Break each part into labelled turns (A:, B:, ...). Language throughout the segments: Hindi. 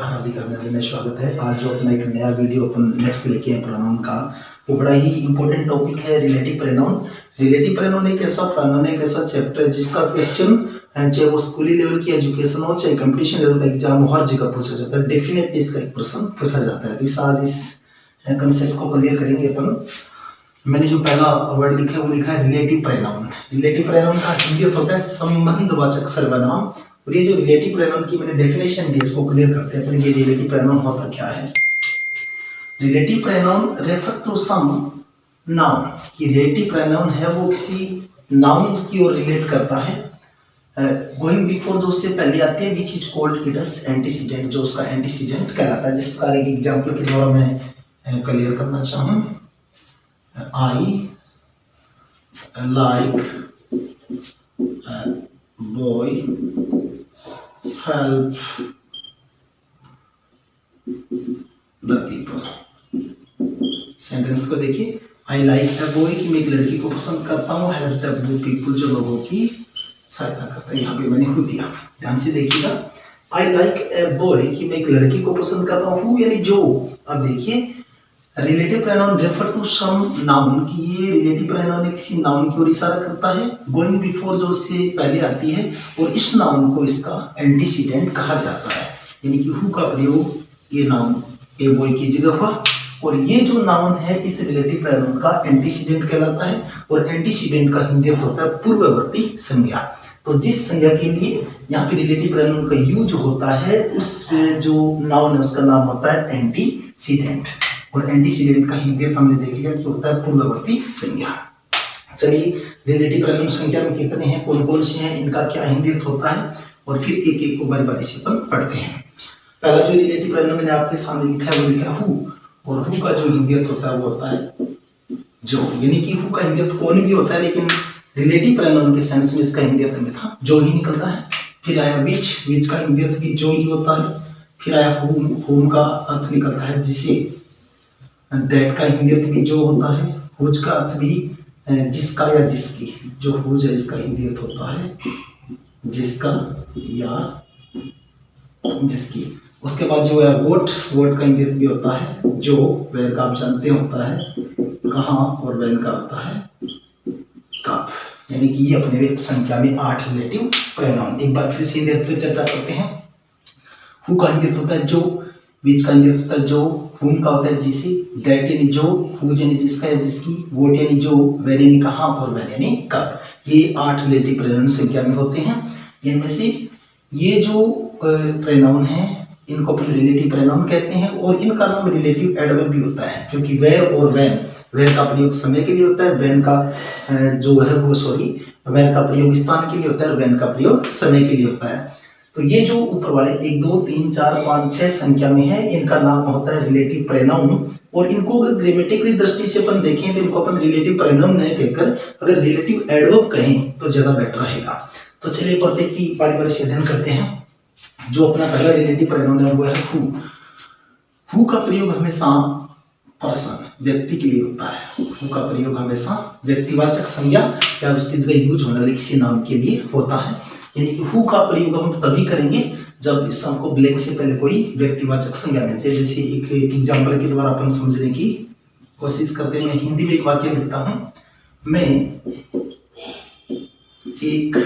A: हार्दिक अभिनंदन में स्वागत है। आज जो अपना एक नया वीडियो अपन नेक्स्ट लेके आए प्रोनाउन का, वो बड़ा ही इंपॉर्टेंट टॉपिक है रिलेटिव प्रोनाउन। रिलेटिव प्रोनाउन एक ऐसा प्रोनाउन है, एक ऐसा चैप्टर है जिसका क्वेश्चन चाहे वो स्कूली लेवल की एजुकेशन हो, चाहे कंपटीशन लेवल का एग्जाम हो, हर जगह पूछा जाता है। डेफिनेटली इसका एक प्रश्न पूछा जाता है। इस आज इस कंसेप्ट को क्लियर करेंगे अपन। मैंने जो पहला वर्ड लिखा है वो लिखा है रिलेटिव प्रोनाउन। रिलेटिव प्रोनाउन का हिंदी अर्थ होता है संबंधवाचक सर्वनाम। और ये जो रिलेटिव प्रोनाउन की मैंने डेफिनेशन दी, इसको क्लियर करते हैं अपन। ये रिलेटिव प्रोनाउन होता क्या है? Relative pronoun refer to some noun. ये रिलेटिव प्रोनाउन है वो किसी नाउन की ओर रिलेट करता है, गोइंग बिफोर, जो उससे पहले आती है, which is called its antecedent, जो उसका एंटीसीडेंट कहलाता है। जिस प्रकार एक एग्जांपल के द्वारा मैं क्लियर करना चाहूँ, I like boy help the people. Sentence को देखिए, आई लाइक अ बॉय कि मैं एक लड़की को पसंद करता हूँ, हेल्प द पीपल जो लोगों की सहायता करता है। यहाँ पे मैंने हु दिया, ध्यान से देखिएगा। आई लाइक ए बॉय कि मैं एक लड़की को पसंद करता हूँ, हु यानी जो। अब देखिए, relative pronoun refer to some noun की ये रिलेटिव प्रोनाउन किसी नाउन की ओर इशारा करता है, गोइंग बिफोर जो उससे पहले आती है, और इस नाउन को इसका एंटीसीडेंट कहा जाता है। यानी कि हु का प्रयोग ये नाउन ए बॉय की जगह हुआ, और ये जो नाउन है इस रिलेटिव प्रोनाउन का एंटीसीडेंट कहलाता है। और एंटीसीडेंट का हिंदी अर्थ होता है पूर्ववर्ती संज्ञा। तो जिस संज्ञा के लिए यहाँ पे रिलेटिव प्रोनाउन का यूज होता है, उस जो नाउन है उसका नाम होता है एंटीसीडेंट। और एंटीसीडेंट का हिंदी अर्थ हमने देख लिया कि होता है पूर्ववर्ती संज्ञा। चलिए, रिलेटिव प्रोनाउन संख्या में कितने हैं, कौन कौन से हैं, इनका क्या हिंदी अर्थ होता है, और फिर एक एक को बारी बारी से अपन पढ़ते हैं। पहला जो रिलेटिव प्रोनाउन मैंने आपके सामने लिखा है वो लिखा है हु, और हु का जो हिंदी अर्थ होता है वो होता है जो। यानी कि हु का हिंदी अर्थ कौन भी होता है, लेकिन रिलेटिव प्रोनाउन के सेंस में इसका हिंदी अर्थ में था जो ही निकलता है। फिर आया विच, विच का हिंदी अर्थ भी जो ही होता है। फिर आया हुम, हुम का अर्थ निकलता है जिसे। दैट का हिंदी अर्थ भी जो होता है। हुज का अर्थ भी जिसका या जिसकी, जो हुज है इसका हिंदी अर्थ होता है जिसका या जिसकी। उसके बाद जो है वोट, वोट का हिंदी अर्थ भी होता है जो, वेर का आप जानते होता है कहाँ, और वेन का होता है कब। यानी कि ये अपने संख्या में 8 रिलेटिव प्रोनाउन। एक बार फिर से हिंदी अर्थ पे चर्चा करते हैं। हु का हिंदी अर्थ होता है जो, विच का हिंदी अर्थ होता है जो, हुम का होता है जिसे, दैट यानी जो, हुज यानी जिसका या जिसकी, वोट यानी जो, वेर यानी कहाँ, और वेन यानी कब। ये 8 रिलेटिव प्रोनाउन संख्या में होते हैं। इनमें से ये जो प्रोनाउन है इनको अपन रिलेटिव प्रोनाउन कहते हैं, और इनका नाम रिलेटिव एडवर्ब भी होता है, क्योंकि वेर और वेन, वेर का प्रयोग समय के लिए होता है, वेन का जो है वो वेर का प्रयोग स्थान के लिए होता है, और वेन का प्रयोग समय के लिए होता है। तो ये जो ऊपर वाले 1 2 3 4 5 6 संख्या में है, इनका नाम होता है रिलेटिव प्रोनाउन। और इनको अगर ग्रामेटिकली दृष्टि से अपन देखें तो इनको अपन रिलेटिव प्रोनाउन नहीं कहकर अगर रिलेटिव एडवर्ब कहें तो ज्यादा बेटर रहेगा। तो चलिए प्रत्येक की बारी बारी से अध्ययन करते हैं। जो अपना पहला रिलेटिव प्रोनाउन है वो है हु। हु का प्रयोग हमेशा पर्सन, व्यक्ति के लिए होता है। हु का प्रयोग हमेशा व्यक्तिवाचक संज्ञा या उसकी जगह यूज होने वाले किसी नाम के लिए होता है। यानी कि हु का प्रयोग हम तभी करेंगे जब इस हमको ब्लैंक से पहले कोई व्यक्तिवाचक संज्ञा मिलती है। जैसे एक एग्जांपल के द्वारा अपन समझने की कोशिश करते हैं। मैं हिंदी में एक वाक्य लिखता हूँ, मैं एक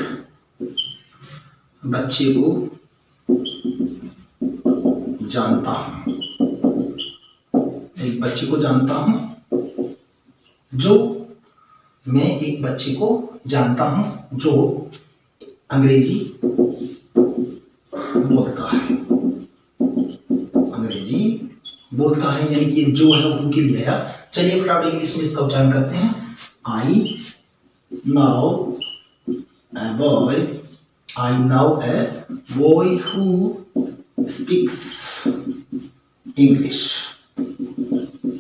A: बच्चे को जानता हूं, एक बच्चे को जानता हूं जो, मैं एक बच्चे को जानता हूं जो अंग्रेजी बोलता है, अंग्रेजी बोलता है। यानी कि जो है वो के लिए आया। चलिए फटाफट इंग्लिश में इसका उच्चारण करते हैं। I now a boy, I know a boy who speaks English।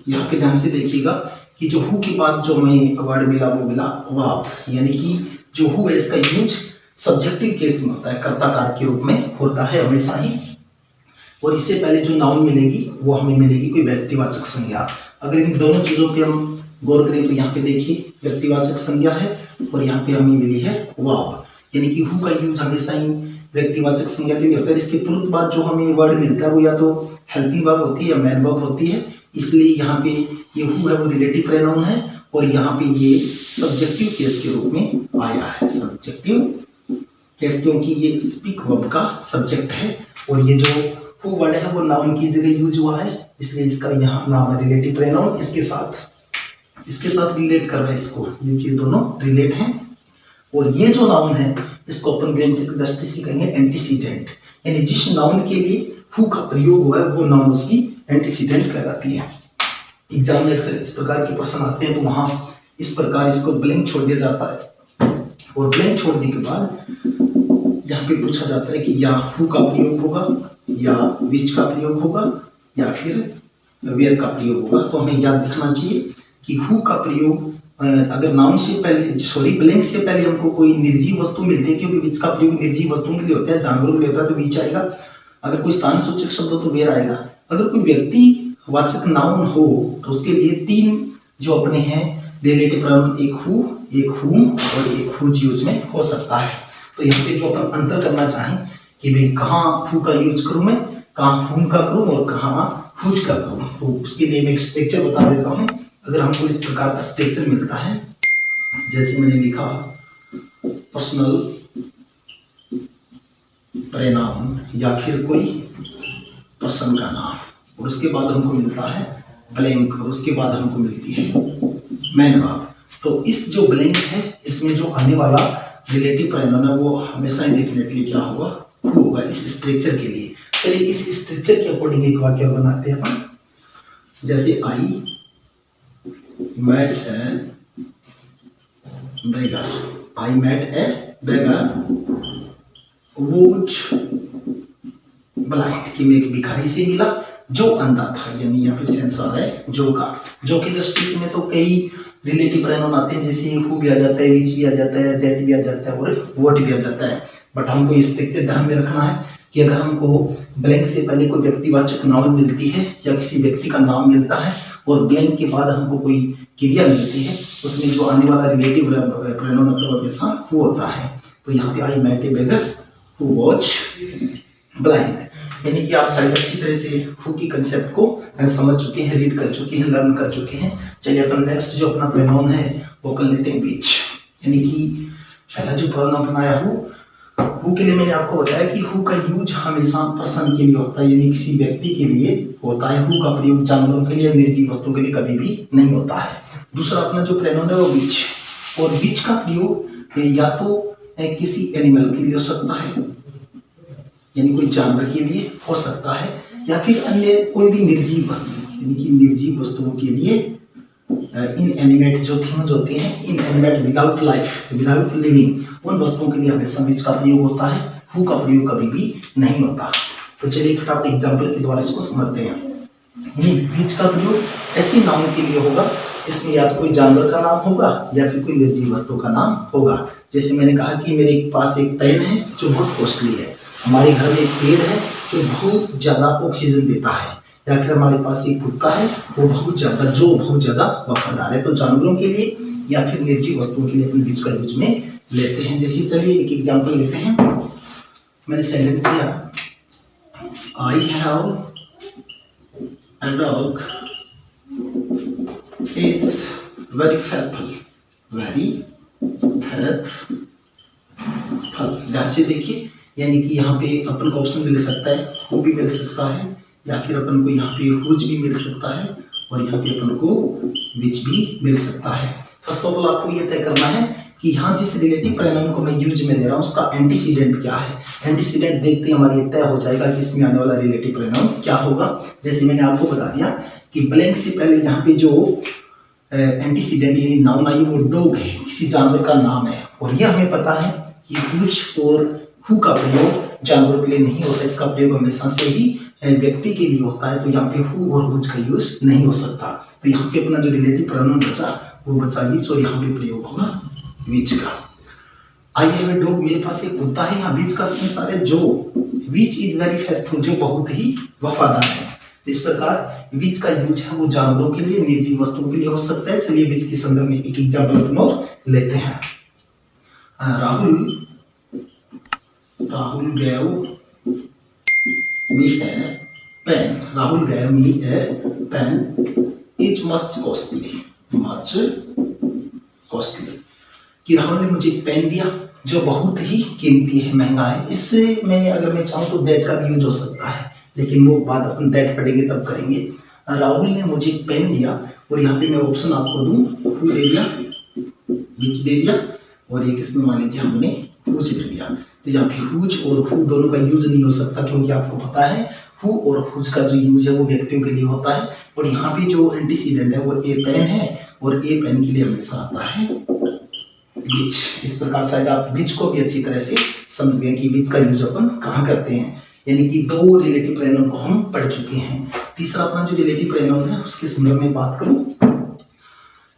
A: यहाँ पे ध्यान से देखिएगा कि जो हु के बाद जो हमें वर्ड मिला वो मिला वाव। यानी कि जो हु है इसका यूज सब्जेक्टिव केस में होता है, कर्ताकार के रूप में होता है हमेशा ही। और इससे पहले जो नाउन मिलेगी वो हमें मिलेगी कोई व्यक्तिवाचक संज्ञा। अगर इन दोनों चीजों पे हम गौर करें तो यहाँ पे देखिए व्यक्तिवाचक संज्ञा है, और यहाँ पे हमें मिली है वाव। यानी कि हु का यूज हमेशा ही व्यक्तिवाचक संज्ञा के लिए होता है। इसके तुरंत बाद जो हमें वर्ड मिलता है वो या तो हेल्पिंग वर्ब होती है या मैन वर्ब होती है, इसलिए यहाँ पे ये हु है वो रिलेटिव प्रोनाउन है और यहाँ पे ये सब्जेक्टिव केस के रूप में आया है। सब्जेक्टिव केस क्योंकि ये स्पीक वर्ब का सब्जेक्ट है और ये जो हु वर्ड है वो नाउन की जगह यूज हुआ है, इसलिए इसका यहाँ नाम है रिलेटिव प्रोनाउन। इसके साथ रिलेट कर रहा है, इसको ये चीज दोनों रिलेट हैं। और ये जो नाउन है इसको अपन ग्रामेटिकल दृष्टि से कहेंगे एंटीसीडेंट, यानी जिस नाउन के लिए हु का प्रयोग हुआ है वो नाउन उसकी एंटीसीडेंट कहलाती है। एग्जाम में अक्सर इस प्रकार के प्रश्न आते हैं तो वहां इस प्रकार इसको ब्लैंक छोड़ दिया जाता है और ब्लैंक छोड़ने के बाद यहाँ पे पूछा जाता है कि या हु का प्रयोग होगा या विच का प्रयोग होगा या फिर वेयर का प्रयोग होगा। तो हमें याद रखना चाहिए कि हु का प्रयोग अगर नाउन से पहले ब्लैंक से पहले हमको कोई निर्जीव वस्तु मिलती है, क्योंकि विच का प्रयोग निर्जीव वस्तुओं के लिए होता है, जानवरों के लिए होता है तो विच आएगा। अगर कोई स्थान सूचक शब्द हो तो वेयर आएगा। अगर कोई व्यक्ति वाचक नाउन हो तो उसके लिए तीन जो अपने हैं रिलेटिव प्रोनाउन, एक हु, एक हुम और एक हुज यूज में हो सकता है। तो यहाँ पे जो अपन अंतर करना चाहें कि भाई कहाँ हु का यूज करूँ मैं, कहाँ हुम का करूँ और कहाँ हुज का करूँ, तो उसके लिए मैं एक स्ट्रक्चर बता देता हूँ। अगर हमको इस प्रकार का स्ट्रक्चर मिलता है, जैसे मैंने लिखा पर्सनल प्रोनाउन या फिर कोई पर्सन का नाम, और उसके बाद हमको मिलता है ब्लैंक और उसके बाद हमको मिलती है मैन वर्ब। तो इस जो ब्लैंक है इसमें जो आने वाला रिलेटिव प्रोनाउन है वो हमेशा इंडेफिनेटली क्या होगा, हु होगा इस स्ट्रक्चर के लिए। चलिए इस स्ट्रक्चर के अकॉर्डिंग एक वाक्य बनाते हैं अपन। जैसे आई met a beggar, I met a beggar who's blind, कि मैं एक भिखारी से मिला जो अंधा था, यानी यहाँ पे सेंस आ रहा है जो का। जो की दृष्टि से में तो कई रिलेटिव प्रोनाउन आते हैं, जैसे हु भी आ जाता है, विच भी आ जाता है, दैट भी आ जाता है और व्हाट भी आ जाता है। बट हमको ये स्ट्रक्चर ध्यान में रखना है कि अगर हमको ब्लैंक से पहले कोई व्यक्तिवाचक नाउन मिलती है या किसी व्यक्ति का नाम मिलता है और ब्लैंक के बाद हमको कोई क्रिया मिलती है, उसमें जो आने वाला रिलेटिव प्रोनाउन मतलब हमेशा हु होता है। तो यहाँ पे I met a beggar who was blind, यानी कि आप शायद अच्छी तरह से हु की कंसेप्ट को समझ चुके हैं, रीड कर चुके हैं, लर्न कर चुके हैं। चलिए अपन नेक्स्ट जो अपना प्रोनाउन है वो कर लेते हैं विच, यानी कि पहला जो प्रोनाउन बनाया हु के लिए मैंने आपको बताया कि हु का यूज हमेशा पर्सन के लिए होता है, यानी किसी व्यक्ति के लिए होता है। हु का प्रयोग जानवरों के लिए, निर्जीव वस्तुओं के लिए कभी भी नहीं होता है। दूसरा अपना जो प्रोनाउन है वो विच, और विच का प्रयोग या तो किसी एनिमल के लिए हो सकता है, यानी कोई जानवर के लिए हो सकता है, या फिर अन्य कोई भी निर्जीव वस्तु, यानी कि निर्जीव वस्तुओं के लिए इनएनिमेट जो थिंग्स होती हैं, inanimate without life, without leaving, उन वस्तुओं के लिए हमेशा विच का प्रयोग होता है, हु का प्रयोग कभी भी नहीं होता। तो चलिए फटाफट एग्जांपल के द्वारा इसको समझते हैं। विच का प्रयोग ऐसी नाउन के लिए होगा जिसमें या तो कोई जानवर का नाम होगा या फिर कोई निर्जीव वस्तु का नाम होगा। जैसे मैंने कहा कि मेरे पास एक पेन है जो बहुत कॉस्टली है, हमारे घर में एक पेड़ है जो बहुत ज्यादा ऑक्सीजन देता है, या फिर हमारे पास एक कुत्ता है वो बहुत ज्यादा वफादार है। तो जानवरों के लिए या फिर निर्जीव वस्तुओं के लिए अपन विच का यूज में लेते हैं। जैसे चलिए एक एग्जांपल लेते हैं। मैंने सेंटेंस दिया I have a dog is very faithful, very faithful। ध्यान से देखिए, यानी कि यहाँ पे अपन को ऑप्शन मिल सकता है, हु भी मिल सकता है, या फिर अपन को यहाँ पे हुज भी मिल सकता है, और यहाँ पे अपन को विच भी मिल सकता है। फर्स्ट ऑफ ऑल आपको ये तय करना है कि यहाँ जिस रिलेटिव प्रोनाउन को मैं यूज में ले रहा हूँ उसका एंटीसीडेंट क्या है। एंटीसीडेंट देखते ही हमारी तय हो जाएगा कि इसमें आने वाला रिलेटिव प्रोनाउन क्या होगा। जैसे मैंने आपको बता दिया कि ब्लैंक से पहले यहाँ पे जो एंटीसीडेंट यानी नाउन आई वो डॉग है, किसी जानवर का नाम है, और यह हमें पता है कि हुज और हु का प्रयोग जानवरों के लिए नहीं होता, इसका प्रयोग हमेशा से ही व्यक्ति के लिए होता है। तो यहाँ पे हु और हुज का यूज नहीं हो सकता। तो यहाँ पे अपना जो रिलेटिव प्रोनाउन बचा वो बचा विच, और यहाँ पे प्रयोग होगा विच का। आई हैव ए डॉग, मेरे पास एक कुत्ता है, यहाँ विच का सेंस आ रहा है जो, विच इज वेरी फेथफुल, जो बहुत ही वफादार है। तो इस प्रकार विच का यूज है वो जानवरों के लिए, निर्जीव वस्तुओं के लिए हो सकता है। चलिए विच के संदर्भ में एक एग्जाम्पल और लेते हैं। Rahul Rahul gave me a pen. Rahul gave me a pen. It's much costly. Much costly. कि राहुल ने मुझे एक पेन दिया जो बहुत ही कीमती है, महंगा है। इससे अगर मैं चाहूँ तो दैट का भी यूज हो सकता है, लेकिन वो बात अपन दैट पढ़ेंगे तब करेंगे। राहुल ने मुझे एक पेन दिया, और यहाँ पे मैं ऑप्शन आपको दूं, हु दे दिया, विच दे दिया, और एक इसमें मान लीजिए हमने हुज दे दिया। तो यहाँ पे हुज और हु दोनों का यूज नहीं हो सकता, क्योंकि आपको पता है हु और हुज का जो यूज है वो व्यक्तियों के लिए होता है, और यहाँ पे जो एंटीसीडेंट है वो ए पेन है, और ए पेन के लिए हमेशा आता है विच। इस प्रकार शायद आप विच को भी अच्छी तरह से समझ गए कि विच का यूज अपन कहाँ करते हैं। यानी कि दो रिलेटिव प्रोनाउन को हम पढ़ चुके हैं। तीसरा अपना जो रिलेटिव प्रोनाउन है उसके संदर्भ में बात करूं,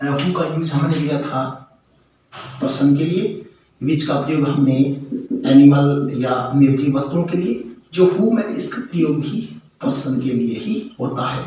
A: हु का यूज हमने लिया था पर्सन के लिए, विच का प्रयोग हमने एनिमल या निर्जीव वस्तुओं के लिए, जो हु में इसका प्रयोग भी पर्सन के लिए ही होता है।